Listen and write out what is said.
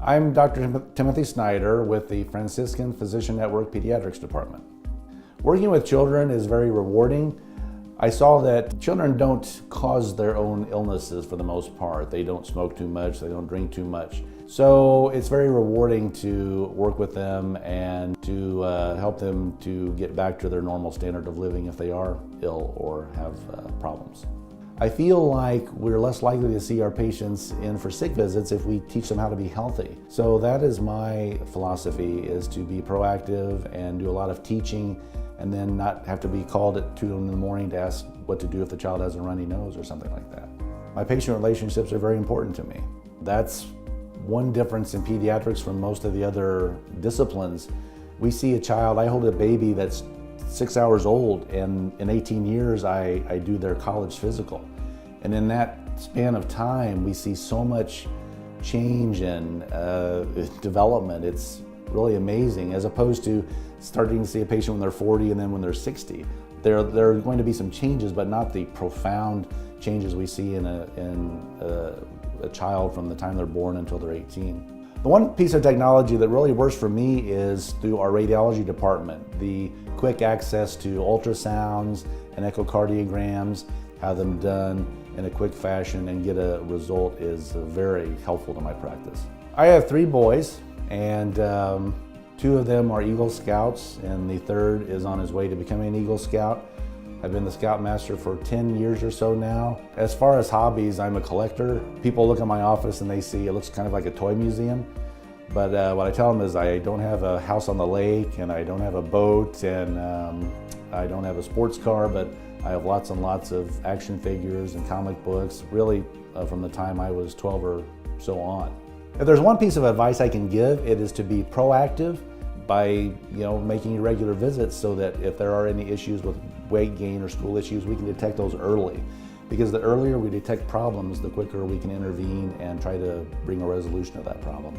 I'm Dr. Timothy Snyder with the Franciscan Physician Network Pediatrics Department. Working with children is very rewarding. I saw that children don't cause their own illnesses for the most part. They don't smoke too much, they don't drink too much. So it's very rewarding to work with them and to help them to get back to their normal standard of living if they are ill or have problems. I feel like we're less likely to see our patients in for sick visits if we teach them how to be healthy. So that is my philosophy, is to be proactive and do a lot of teaching and then not have to be called at 2 in the morning to ask what to do if the child has a runny nose or something like that. My patient relationships are very important to me. That's one difference in pediatrics from most of the other disciplines. We see a child, I hold a baby that's 6 hours old, and in 18 years I do their college physical. And in that span of time, we see so much change and development. It's really amazing, as opposed to starting to see a patient when they're 40 and then when they're 60. There are going to be some changes, but not the profound changes we see in a child from the time they're born until they're 18. The one piece of technology that really works for me is through our radiology department. The quick access to ultrasounds and echocardiograms, have them done in a quick fashion and get a result is very helpful to my practice. I have 3 boys, and 2 of them are Eagle Scouts, and the third is on his way to becoming an Eagle Scout. I've been the Scoutmaster for 10 years or so now. As far as hobbies, I'm a collector. People look at my office and they see it looks kind of like a toy museum. But what I tell them is I don't have a house on the lake, and I don't have a boat, and I don't have a sports car, but I have lots and lots of action figures and comic books, really from the time I was 12 or so on. If there's one piece of advice I can give, it is to be proactive by making regular visits, so that if there are any issues with weight gain or stool issues, we can detect those early. Because the earlier we detect problems, the quicker we can intervene and try to bring a resolution to that problem.